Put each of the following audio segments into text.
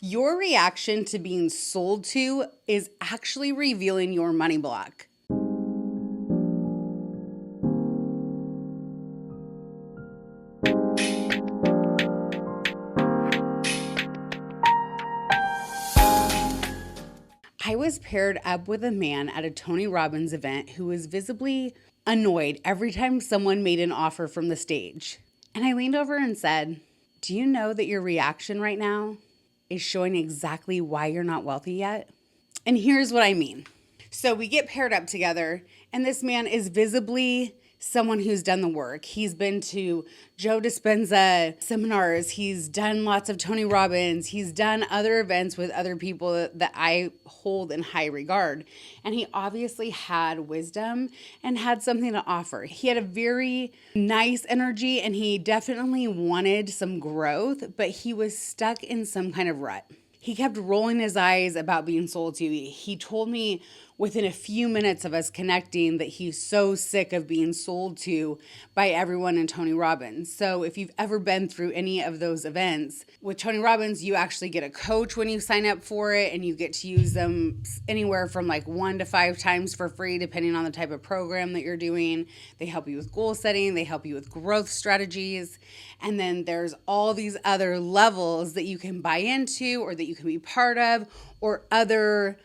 Your reaction to being sold to is actually revealing your money block. I was paired up with a man at a Tony Robbins event who was visibly annoyed every time someone made an offer from the stage. And I leaned over and said, "Do you know that your reaction right now is showing exactly why you're not wealthy yet?" And here's what I mean. So we get paired up together, and this man is visibly someone who's done the work. He's been to Joe Dispenza seminars. He's done lots of Tony Robbins. He's done other events with other people that I hold in high regard. And he obviously had wisdom and had something to offer. He had a very nice energy, and he definitely wanted some growth, but he was stuck in some kind of rut. He kept rolling his eyes about being sold to. He told me within a few minutes of us connecting that he's so sick of being sold to by everyone in Tony Robbins. So if you've ever been through any of those events, with Tony Robbins, you actually get a coach when you sign up for it, and you get to use them anywhere from like 1 to 5 times for free, depending on the type of program that you're doing. They help you with goal setting. They help you with growth strategies. And then there's all these other levels that you can buy into or that you can be part of, or other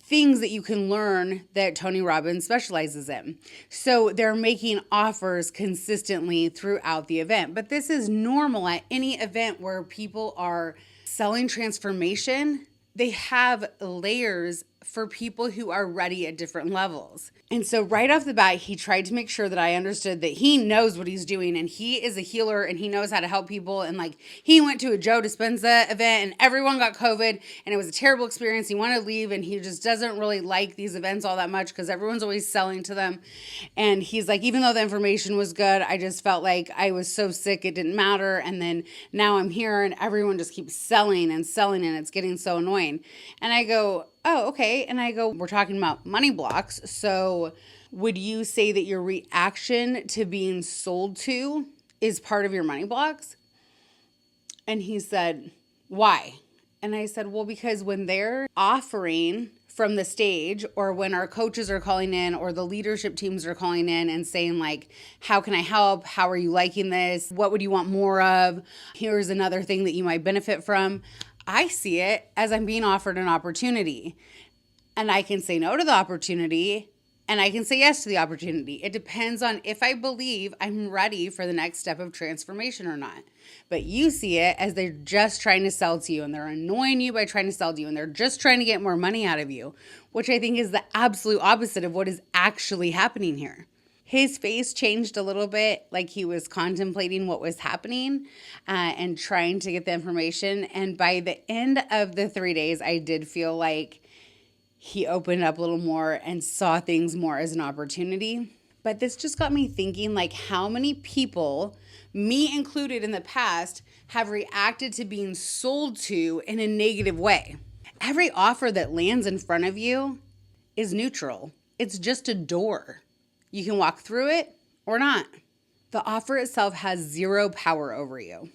things that you can learn that Tony Robbins specializes in. So they're making offers consistently throughout the event. But this is normal at any event where people are selling transformation. They have layers for people who are ready at different levels. And so right off the bat, he tried to make sure that I understood that he knows what he's doing, and he is a healer, and he knows how to help people. And like, he went to a Joe Dispenza event and everyone got COVID, and it was a terrible experience. He wanted to leave, and he just doesn't really like these events all that much because everyone's always selling to them. And he's like, even though the information was good, I just felt like I was so sick it didn't matter. And then now I'm here and everyone just keeps selling, and it's getting so annoying. And I go, "Oh, okay." And I go, "We're talking about money blocks. So would you say that your reaction to being sold to is part of your money blocks?" And he said, "Why?" And I said, "Well, because when they're offering from the stage, or when our coaches are calling in, or the leadership teams are calling in and saying like, how can I help? How are you liking this? What would you want more of? Here's another thing that you might benefit from." I see it as I'm being offered an opportunity, and I can say no to the opportunity, and I can say yes to the opportunity. It depends on if I believe I'm ready for the next step of transformation or not. But you see it as they're just trying to sell to you, and they're annoying you by trying to sell to you, and they're just trying to get more money out of you, which I think is the absolute opposite of what is actually happening here. His face changed a little bit, like he was contemplating what was happening and trying to get the information. And by the end of the 3 days, I did feel like he opened up a little more and saw things more as an opportunity. But this just got me thinking, like, how many people, me included in the past, have reacted to being sold to in a negative way. Every offer that lands in front of you is neutral. It's just a door. You can walk through it or not. The offer itself has zero power over you,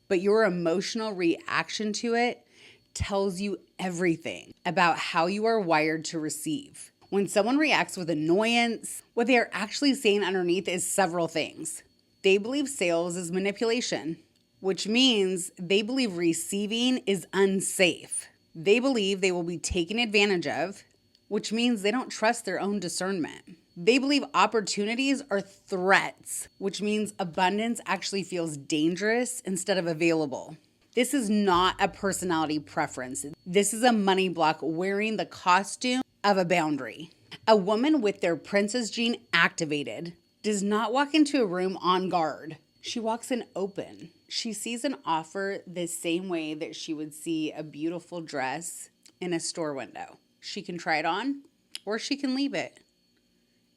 but your emotional reaction to it tells you everything about how you are wired to receive. When someone reacts with annoyance, what they are actually saying underneath is several things. They believe sales is manipulation, which means they believe receiving is unsafe. They believe they will be taken advantage of, which means they don't trust their own discernment. They believe opportunities are threats, which means abundance actually feels dangerous instead of available. This is not a personality preference. This is a money block wearing the costume of a boundary. A woman with their princess gene activated does not walk into a room on guard. She walks in open. She sees an offer the same way that she would see a beautiful dress in a store window. She can try it on, or she can leave it.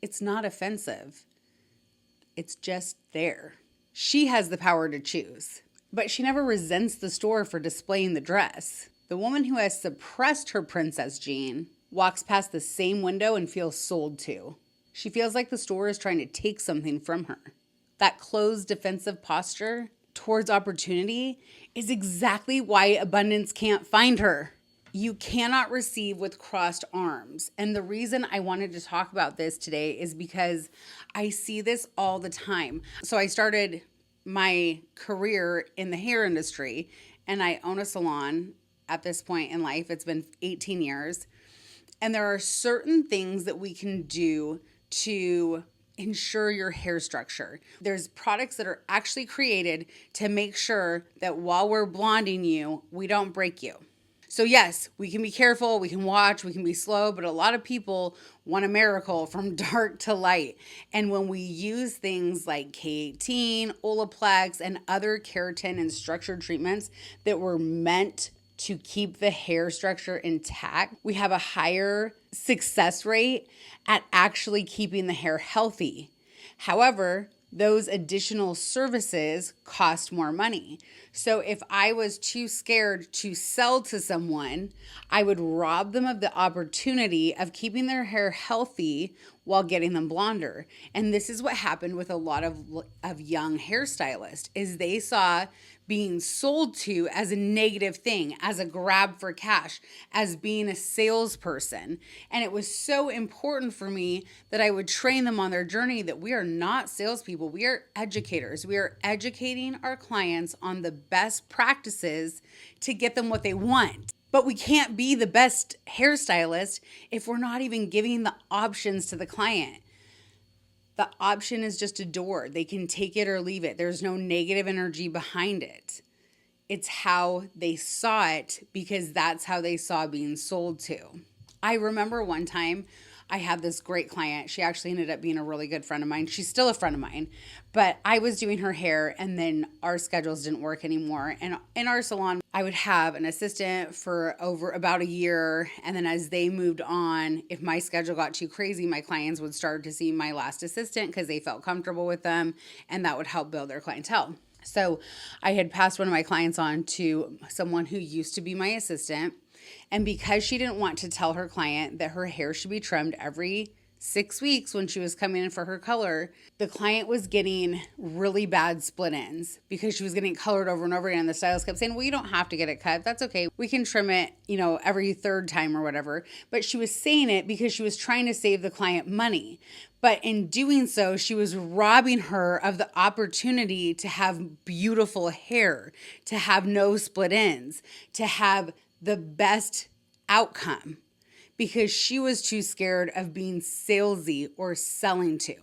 It's not offensive. It's just there. She has the power to choose, but she never resents the store for displaying the dress. The woman who has suppressed her princess gene walks past the same window and feels sold to. She feels like the store is trying to take something from her. That closed defensive posture towards opportunity is exactly why abundance can't find her. You cannot receive with crossed arms. And the reason I wanted to talk about this today is because I see this all the time. So I started my career in the hair industry and I own a salon at this point in life. It's been 18 years. And there are certain things that we can do to ensure your hair structure. There's products that are actually created to make sure that while we're blonding you, we don't break you. So yes, we can be careful, we can watch, we can be slow, but a lot of people want a miracle from dark to light. And when we use things like K18, Olaplex, and other keratin and structured treatments that were meant to keep the hair structure intact, we have a higher success rate at actually keeping the hair healthy. However, those additional services cost more money. So if I was too scared to sell to someone, I would rob them of the opportunity of keeping their hair healthy while getting them blonder. And this is what happened with a lot of young hairstylists, is they saw being sold to as a negative thing, as a grab for cash, as being a salesperson. And it was so important for me that I would train them on their journey that we are not salespeople. We are educators. We are educating our clients on the best practices to get them what they want. But we can't be the best hairstylist if we're not even giving the options to the client. The option is just a door. They can take it or leave it. There's no negative energy behind it. It's how they saw it, because that's how they saw being sold to. I remember one time I had this great client. She actually ended up being a really good friend of mine. She's still a friend of mine, but I was doing her hair and then our schedules didn't work anymore. And in our salon, I would have an assistant for over about a year. And then as they moved on, if my schedule got too crazy, my clients would start to see my last assistant because they felt comfortable with them, and that would help build their clientele. So I had passed one of my clients on to someone who used to be my assistant. And because she didn't want to tell her client that her hair should be trimmed every 6 weeks when she was coming in for her color, the client was getting really bad split ends because she was getting colored over and over again. And the stylist kept saying, well, you don't have to get it cut. That's okay. We can trim it, every third time or whatever. But she was saying it because she was trying to save the client money. But in doing so, she was robbing her of the opportunity to have beautiful hair, to have no split ends, to have the best outcome, because she was too scared of being salesy or selling to.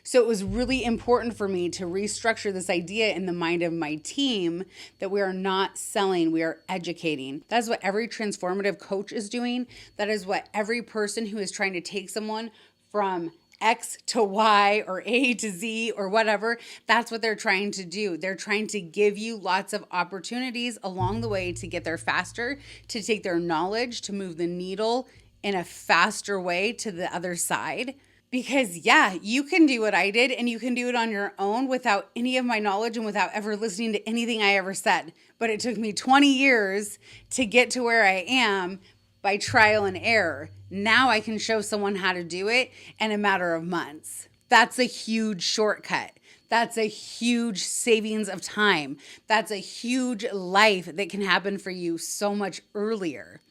So it was really important for me to restructure this idea in the mind of my team that we are not selling, we are educating. That is what every transformative coach is doing. That is what every person who is trying to take someone from X to Y or A to Z or whatever, that's what they're trying to do. They're trying to give you lots of opportunities along the way to get there faster, to take their knowledge, to move the needle in a faster way to the other side. Because you can do what I did, and you can do it on your own without any of my knowledge and without ever listening to anything I ever said. But it took me 20 years to get to where I am by trial and error. Now I can show someone how to do it in a matter of months. That's a huge shortcut. That's a huge savings of time. That's a huge life that can happen for you so much earlier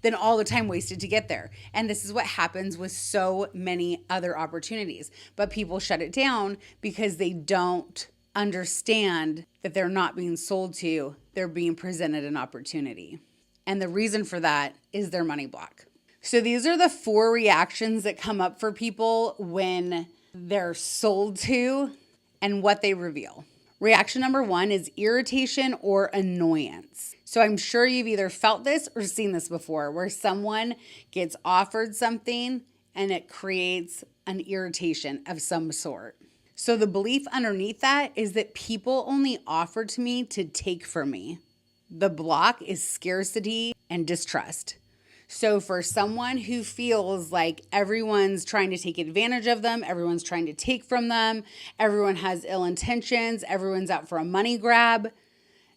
than all the time wasted to get there. And this is what happens with so many other opportunities. But people shut it down because they don't understand that they're not being sold to, they're being presented an opportunity. And the reason for that is their money block. So these are the 4 reactions that come up for people when they're sold to and what they reveal. Reaction number 1 is irritation or annoyance. So I'm sure you've either felt this or seen this before, where someone gets offered something and it creates an irritation of some sort. So the belief underneath that is that people only offer to me to take from me. The block is scarcity and distrust. So for someone who feels like everyone's trying to take advantage of them, everyone's trying to take from them, everyone has ill intentions, everyone's out for a money grab,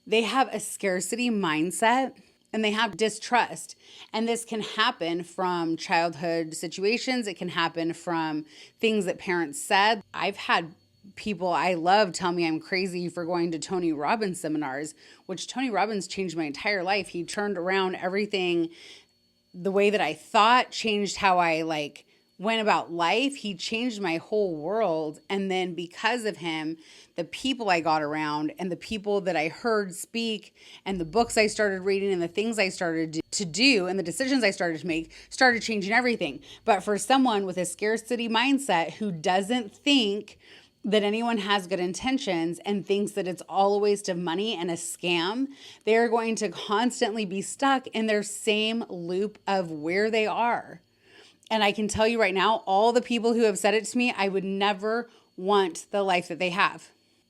they have a scarcity mindset and they have distrust. And this can happen from childhood situations. It can happen from things that parents said. I've had people I love tell me I'm crazy for going to Tony Robbins seminars, which Tony Robbins changed my entire life. He turned around everything, the way that I thought, changed how I went about life. He changed my whole world. And then because of him, the people I got around and the people that I heard speak and the books I started reading and the things I started to do and the decisions I started to make started changing everything. But for someone with a scarcity mindset who doesn't think that anyone has good intentions and thinks that it's all a waste of money and a scam, they're going to constantly be stuck in their same loop of where they are. And I can tell you right now, all the people who have said it to me, I would never want the life that they have.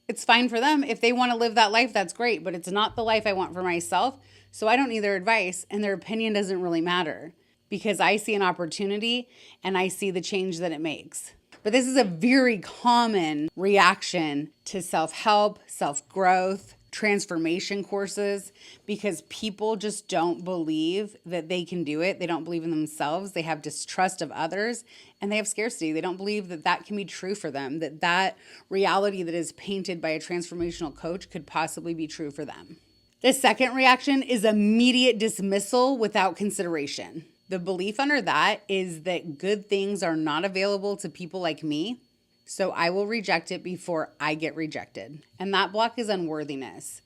It's fine for them. If they want to live that life, that's great, but it's not the life I want for myself. So I don't need their advice, and their opinion doesn't really matter because I see an opportunity and I see the change that it makes. But this is a very common reaction to self-help, self-growth, transformation courses, because people just don't believe that they can do it. They don't believe in themselves. They have distrust of others, and they have scarcity. They don't believe that that can be true for them, that reality that is painted by a transformational coach could possibly be true for them. The second reaction is immediate dismissal without consideration. The belief under that is that good things are not available to people like me, so I will reject it before I get rejected. And that block is unworthiness.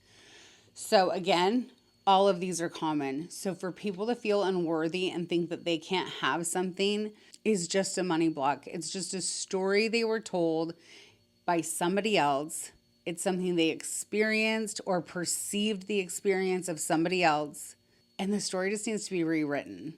So again, all of these are common. So for people to feel unworthy and think that they can't have something is just a money block. It's just a story they were told by somebody else. It's something they experienced or perceived the experience of somebody else. And the story just needs to be rewritten.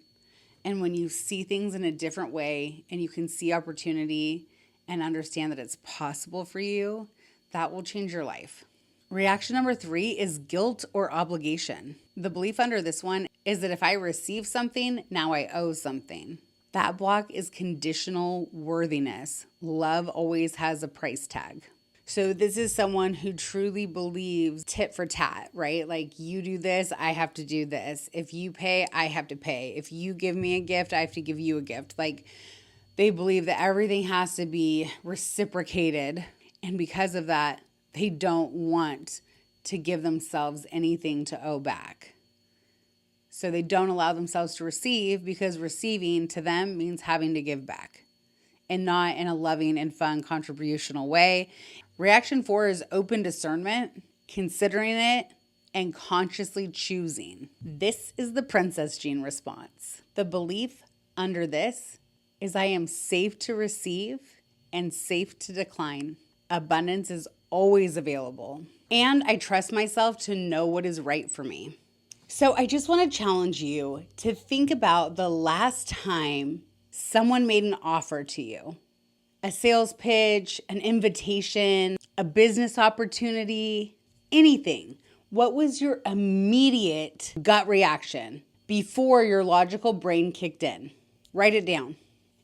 And when you see things in a different way and you can see opportunity and understand that it's possible for you, that will change your life. Reaction number 3 is guilt or obligation. The belief under this one is that if I receive something, now I owe something. That block is conditional worthiness. Love always has a price tag. So this is someone who truly believes tit for tat, right? Like, you do this, I have to do this. If you pay, I have to pay. If you give me a gift, I have to give you a gift. Like, they believe that everything has to be reciprocated. And because of that, they don't want to give themselves anything to owe back. So they don't allow themselves to receive, because receiving to them means having to give back, and not in a loving and fun contributional way. Reaction 4 is open discernment, considering it, and consciously choosing. This is the princess gene response. The belief under this is I am safe to receive and safe to decline. Abundance is always available. And I trust myself to know what is right for me. So I just want to challenge you to think about the last time someone made an offer to you. A sales pitch, an invitation, a business opportunity, anything. What was your immediate gut reaction before your logical brain kicked in? Write it down.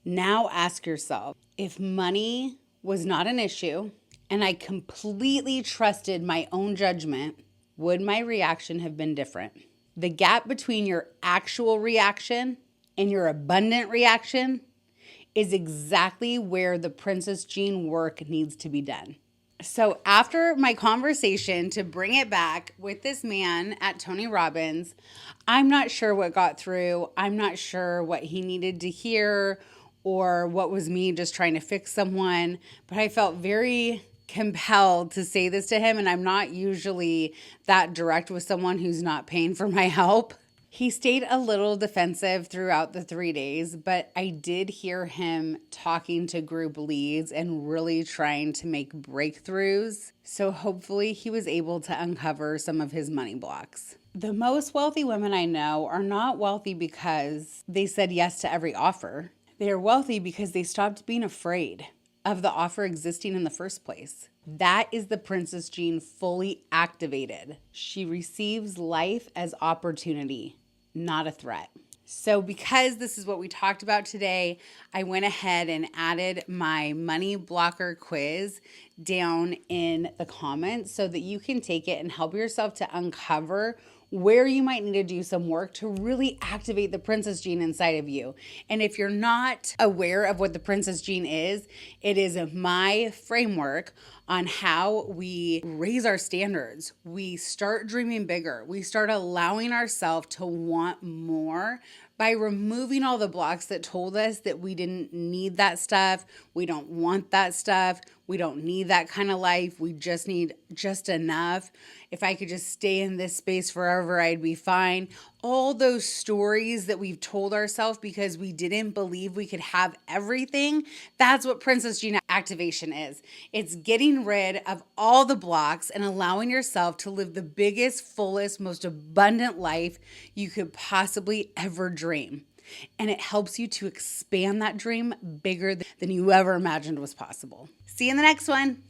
Now ask yourself, if money was not an issue and I completely trusted my own judgment, would my reaction have been different? The gap between your actual reaction and your abundant reaction is exactly where the princess gene work needs to be done. So after my conversation, to bring it back with this man at Tony Robbins, I'm not sure what got through. I'm not sure what he needed to hear or what was me just trying to fix someone, but I felt very compelled to say this to him, and I'm not usually that direct with someone who's not paying for my help. He stayed a little defensive throughout the 3 days, but I did hear him talking to group leads and really trying to make breakthroughs. So hopefully he was able to uncover some of his money blocks. The most wealthy women I know are not wealthy because they said yes to every offer. They are wealthy because they stopped being afraid of the offer existing in the first place. That is the princess gene fully activated. She receives life as opportunity, not a threat. So because this is what we talked about today, I went ahead and added my money blocker quiz down in the comments so that you can take it and help yourself to uncover where you might need to do some work to really activate the princess gene inside of you. And if you're not aware of what the princess gene is, it is my framework on how we raise our standards. We start dreaming bigger. We start allowing ourselves to want more by removing all the blocks that told us that we didn't need that stuff. We don't want that stuff. We don't need that kind of life. We just need just enough. If I could just stay in this space forever, I'd be fine. All those stories that we've told ourselves because we didn't believe we could have everything, that's what Princess Gene activation is. It's getting rid of all the blocks and allowing yourself to live the biggest, fullest, most abundant life you could possibly ever dream. And it helps you to expand that dream bigger than you ever imagined was possible. See you in the next one.